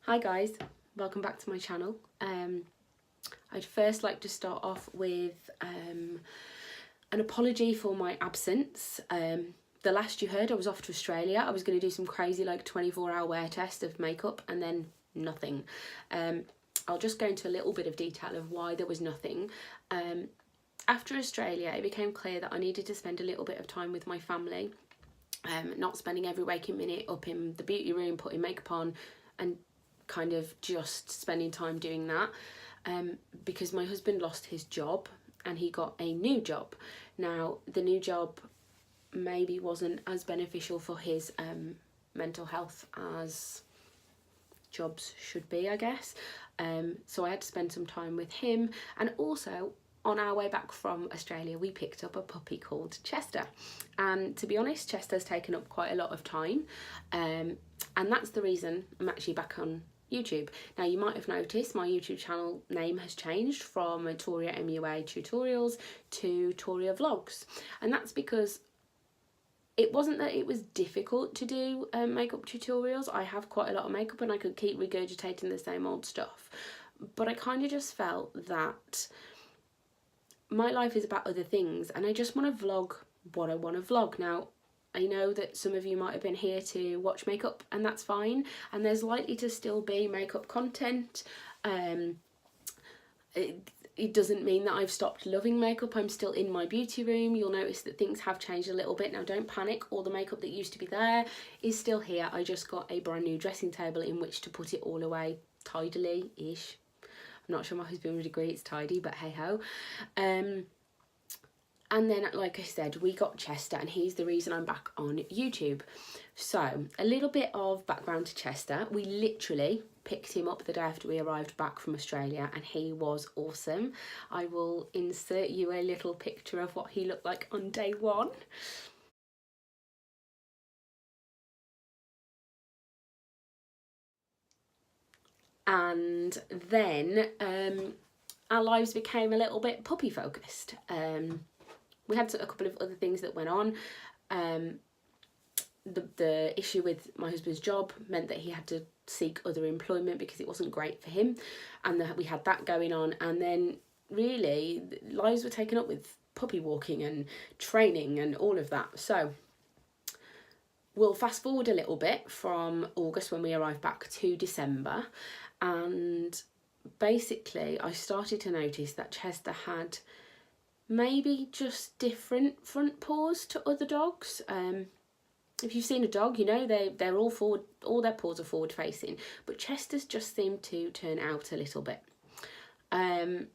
Hi guys, welcome back to my channel. I'd first like to start off with an apology for my absence. The last you heard, I was off to Australia. I was going to do some crazy 24-hour wear test of makeup and then nothing. I'll just go into a little bit of detail of why there was nothing. After Australia, it became clear that I needed to spend a little bit of time with my family. Not spending every waking minute up in the beauty room putting makeup on and kind of just spending time doing that, because my husband lost his job and he got a new job. Now the new job maybe wasn't as beneficial for his mental health as jobs should be, I guess. So I had to spend some time with him, and also on our way back from Australia we picked up a puppy called Chester, and to be honest, Chester's taken up quite a lot of time, and that's the reason I'm actually back on YouTube. Now you might have noticed my YouTube channel name has changed from Toria MUA Tutorials to Toria Vlogs, and that's because it wasn't that it was difficult to do makeup tutorials. I have quite a lot of makeup and I could keep regurgitating the same old stuff, but I kind of just felt that my life is about other things and I just want to vlog what I want to vlog. Now I know that some of you might have been here to watch makeup, and that's fine, and there's likely to still be makeup content. It doesn't mean that I've stopped loving makeup. I'm still in my beauty room. You'll notice that things have changed a little bit. Now don't panic, all the makeup that used to be there is still here. I just got a brand new dressing table in which to put it all away tidily-ish. I'm not sure my husband would agree it's tidy, but hey ho. And then, like I said, we got Chester, and he's the reason I'm back on YouTube. So, a little bit of background to Chester. We literally picked him up the day after we arrived back from Australia, and he was awesome. I will insert you a little picture of what he looked like on day one. And then our lives became a little bit puppy focused. We had a couple of other things that went on. The issue with my husband's job meant that he had to seek other employment because it wasn't great for him, and we had that going on. And then really lives were taken up with puppy walking and training and all of that. So we'll fast forward a little bit from August when we arrived back to December, and basically I started to notice that Chester had maybe just different front paws to other dogs. If you've seen a dog, you know they're all forward, all their paws are forward facing, but Chester's just seemed to turn out a little bit. And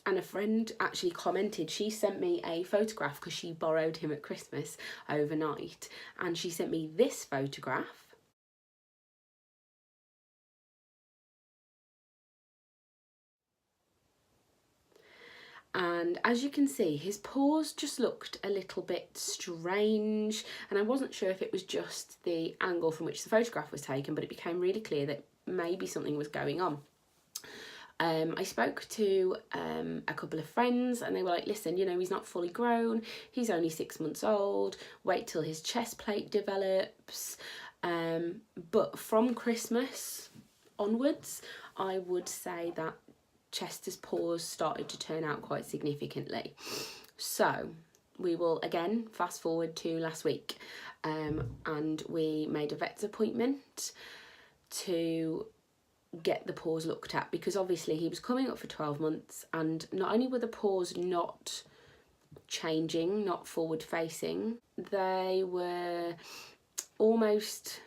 a friend actually commented, she sent me a photograph because she borrowed him at Christmas overnight, and she sent me this photograph. And as you can see, his paws just looked a little bit strange, and I wasn't sure if it was just the angle from which the photograph was taken, but it became really clear that maybe something was going on. I spoke to a couple of friends, and they were like, listen, you know, he's not fully grown, he's only 6 months old, wait till his chest plate develops. But from Christmas onwards, I would say that Chester's paws started to turn out quite significantly. So we will again fast forward to last week, and we made a vet's appointment to get the paws looked at, because obviously he was coming up for 12 months, and not only were the paws not changing, not forward facing, they were almost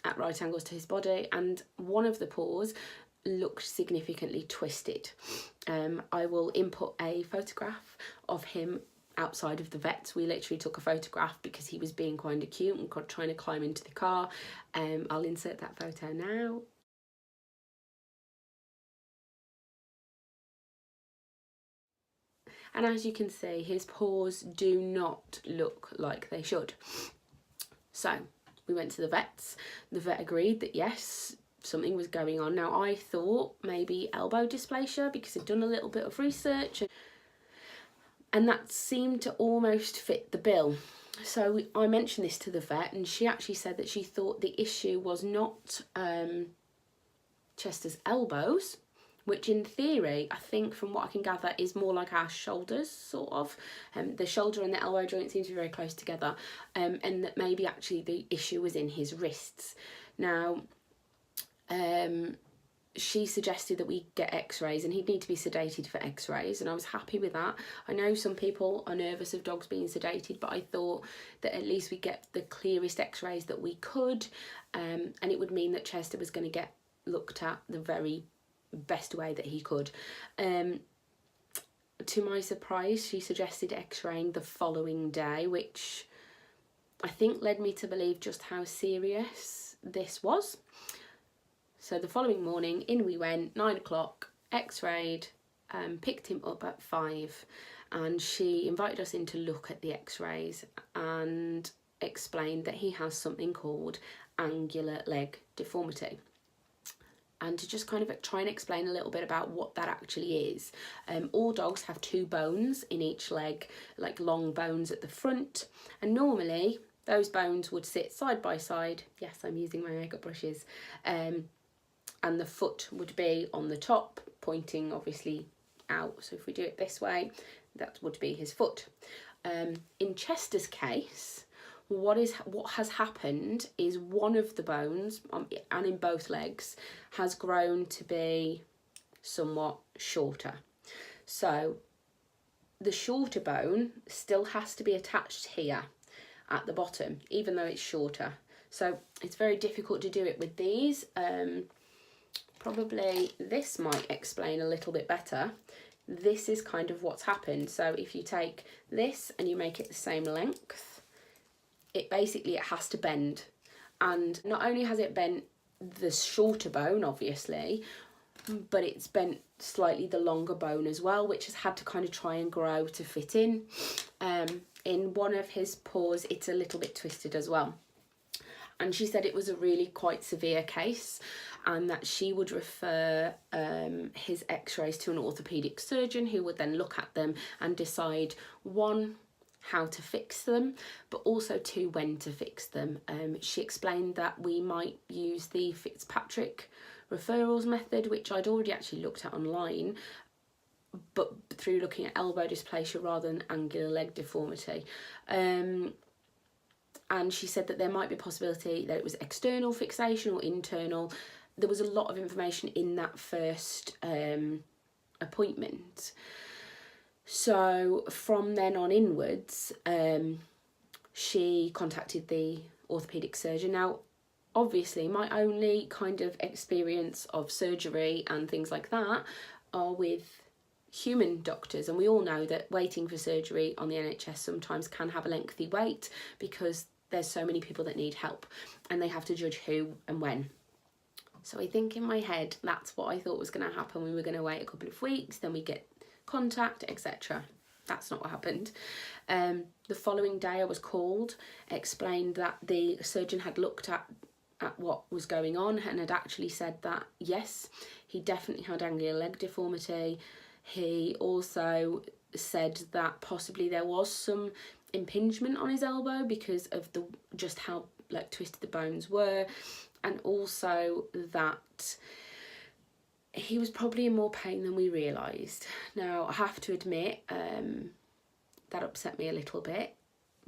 at right angles to his body, and one of the paws looked significantly twisted. I will input a photograph of him outside of the vet's. We literally took a photograph because he was being kind of cute and trying to climb into the car. I'll insert that photo now. And as you can see, his paws do not look like they should. So we went to the vets. The vet agreed that yes, something was going on. Now I thought maybe elbow dysplasia because I'd done a little bit of research, and that seemed to almost fit the bill. So I mentioned this to the vet, and she actually said that she thought the issue was not Chester's elbows, which in theory, I think from what I can gather, is more like our shoulders, sort of. The shoulder and the elbow joint seem to be very close together, and that maybe actually the issue was in his wrists. Now, she suggested that we get x-rays, and he'd need to be sedated for x-rays, and I was happy with that. I know some people are nervous of dogs being sedated, but I thought that at least we get the clearest x-rays that we could, and it would mean that Chester was going to get looked at the very best way that he could. To my surprise, she suggested x-raying the following day, which I think led me to believe just how serious this was. So the following morning, in we went, 9 o'clock, x-rayed, picked him up at 5, and she invited us in to look at the x-rays and explained that he has something called angular leg deformity. And to just kind of try and explain a little bit about what that actually is. All dogs have 2 bones in each leg, like long bones at the front, and normally those bones would sit side by side. Yes, I'm using my makeup brushes. And the foot would be on the top, pointing obviously out. So if we do it this way, that would be his foot. In Chester's case, what has happened is one of the bones, and in both legs, has grown to be somewhat shorter. So the shorter bone still has to be attached here at the bottom, even though it's shorter. So it's very difficult to do it with these. Probably this might explain a little bit better. This is kind of what's happened. So if you take this and you make it the same length, it has to bend. And not only has it bent the shorter bone, obviously, but it's bent slightly the longer bone as well, which has had to kind of try and grow to fit in. In one of his paws, it's a little bit twisted as well. And she said it was a really quite severe case, and that she would refer his x-rays to an orthopaedic surgeon, who would then look at them and decide, 1, how to fix them, but also 2, when to fix them. She explained that we might use the Fitzpatrick referrals method, which I'd already actually looked at online, but through looking at elbow dysplasia rather than angular leg deformity. And she said that there might be a possibility that it was external fixation or internal. There was a lot of information in that first appointment. So from then on inwards, she contacted the orthopaedic surgeon. Now, obviously, my only kind of experience of surgery and things like that are with human doctors, and we all know that waiting for surgery on the NHS sometimes can have a lengthy wait because there's so many people that need help and they have to judge who and when. So I think in my head that's what I thought was going to happen. We were going to wait a couple of weeks, then we get contact, etc. That's not what happened. The following day I was called, explained that the surgeon had looked at what was going on and had actually said that yes, he definitely had angular leg deformity. He also said that possibly there was some impingement on his elbow because of just how twisted the bones were, and also that he was probably in more pain than we realised. Now, I have to admit, that upset me a little bit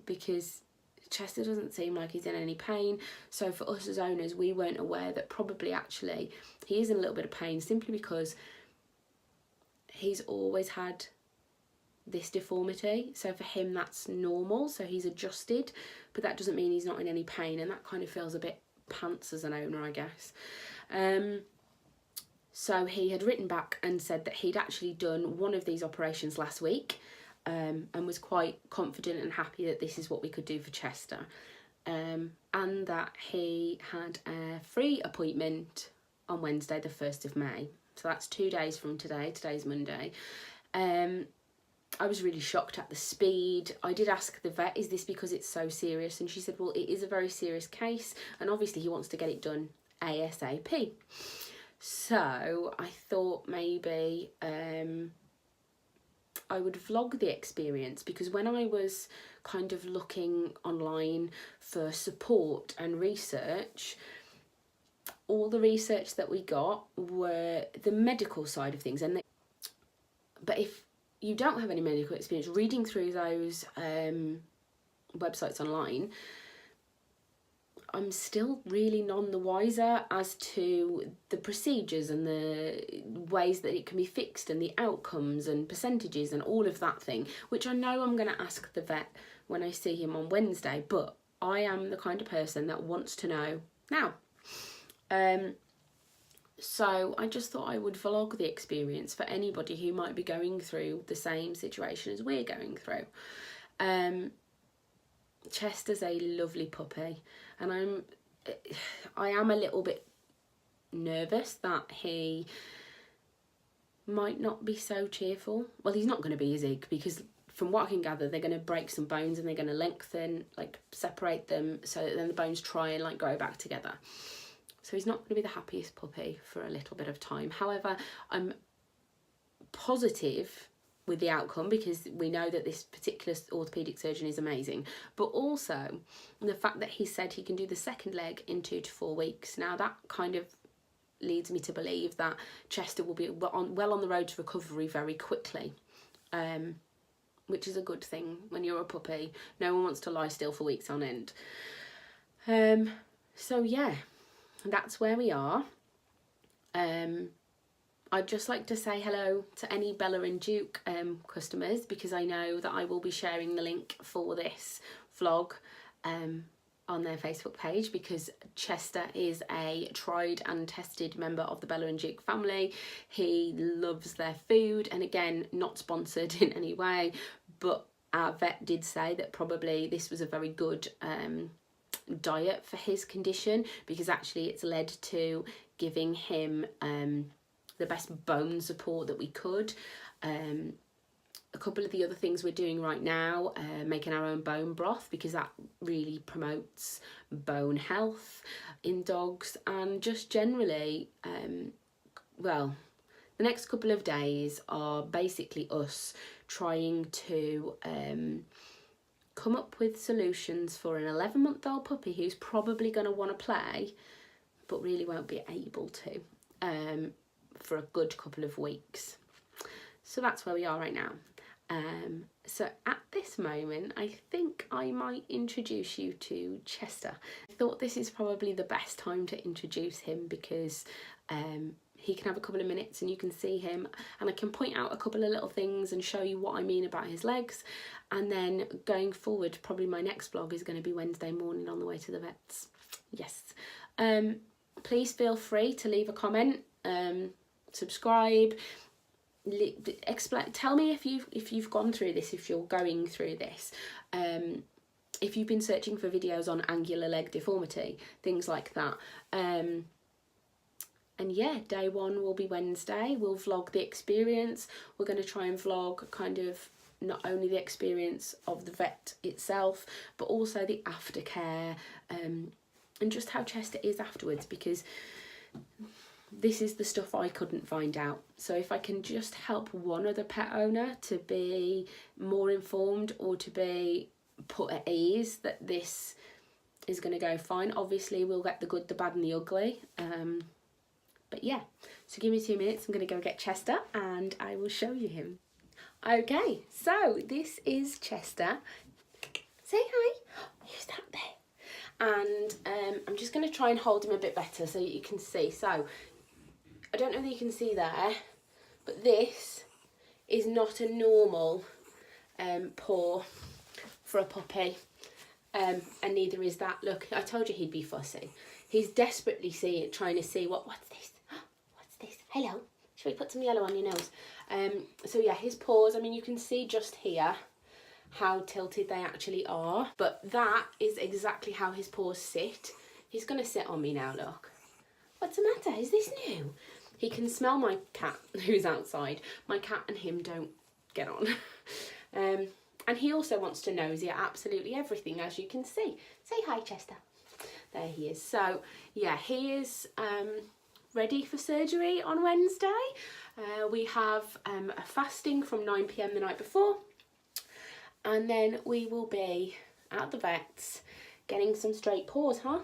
because Chester doesn't seem like he's in any pain. So for us as owners, we weren't aware that probably actually he is in a little bit of pain simply because he's always had this deformity. So for him, that's normal. So he's adjusted, but that doesn't mean he's not in any pain. And that kind of feels a bit pants as an owner, I guess. So he had written back and said that he'd actually done one of these operations last week, and was quite confident and happy that this is what we could do for Chester, and that he had a free appointment on Wednesday the 1st of May. So that's 2 days from today. Today's Monday. I was really shocked at the speed. I did ask the vet, is this because it's so serious? And she said, well, it is a very serious case, and obviously he wants to get it done ASAP. So I thought maybe I would vlog the experience, because when I was kind of looking online for support and research, all the research that we got were the medical side of things, but if you don't have any medical experience, reading through those websites online, I'm still really none the wiser as to the procedures and the ways that it can be fixed and the outcomes and percentages and all of that thing, which I know I'm going to ask the vet when I see him on Wednesday, but I am the kind of person that wants to know now. So I just thought I would vlog the experience for anybody who might be going through the same situation as we're going through. Chester's a lovely puppy, and I am a little bit nervous that he might not be so cheerful. Well, he's not going to be, is he? Because from what I can gather, they're going to break some bones and they're going to lengthen, like separate them, so that then the bones try and like grow back together. So he's not going to be the happiest puppy for a little bit of time. However, I'm positive with the outcome because we know that this particular orthopaedic surgeon is amazing, but also the fact that he said he can do the second leg in 2 to 4 weeks. Now that kind of leads me to believe that Chester will be well on the road to recovery very quickly, which is a good thing when you're a puppy. No one wants to lie still for weeks on end. So yeah, that's where we are. I'd just like to say hello to any Bella and Duke customers, because I know that I will be sharing the link for this vlog on their Facebook page, because Chester is a tried and tested member of the Bella and Duke family. He loves their food, and again, not sponsored in any way, but our vet did say that probably this was a very good diet for his condition, because actually it's led to giving him the best bone support that we could. A couple of the other things we're doing right now, making our own bone broth, because that really promotes bone health in dogs, and just generally, well, the next couple of days are basically us trying to come up with solutions for an 11-month-old puppy who's probably going to want to play but really won't be able to for a good couple of weeks. So that's where we are right now. So at this moment, I think I might introduce you to Chester. I thought this is probably the best time to introduce him, because he can have a couple of minutes and you can see him, and I can point out a couple of little things and show you what I mean about his legs. And then going forward, probably my next vlog is going to be Wednesday morning on the way to the vets. Yes. Please feel free to leave a comment, subscribe, tell me if you've gone through this, if you're going through this, if you've been searching for videos on angular leg deformity, things like that. And yeah, day one will be Wednesday. We'll vlog the experience. We're going to try and vlog kind of not only the experience of the vet itself, but also the aftercare, and just how Chester is afterwards, because this is the stuff I couldn't find out. So if I can just help one other pet owner to be more informed, or to be put at ease that this is going to go fine. Obviously we'll get the good, the bad and the ugly. But yeah, so give me 2 minutes. I'm going to go get Chester and I will show you him. Okay, so this is Chester. Say hi. Who's that there? And I'm just going to try and hold him a bit better so you can see. So I don't know if you can see there, but this is not a normal paw for a puppy, and neither is that. Look, I told you he'd be fussy. He's desperately trying to see what's this? What's this? Hello. Should we put some yellow on your nose? So yeah, his paws, I mean, you can see just here how tilted they actually are, but that is exactly how his paws sit. He's going to sit on me now, look. What's the matter? Is this new? He can smell my cat who's outside. My cat and him don't get on. And he also wants to nosy at absolutely everything, as you can see. Say hi, Chester. There he is. So yeah, he is ready for surgery on Wednesday. We have a fasting from 9 PM the night before, and then we will be at the vets getting some straight paws, huh?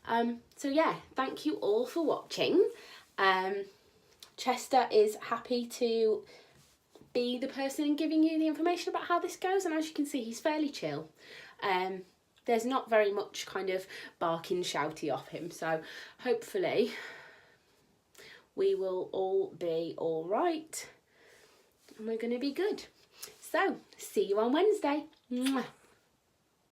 So yeah, thank you all for watching. Chester is happy to be the person giving you the information about how this goes, and as you can see, he's fairly chill. There's not very much kind of barking shouty off him, so hopefully we will all be all right and we're going to be good. So see you on Wednesday. Mwah.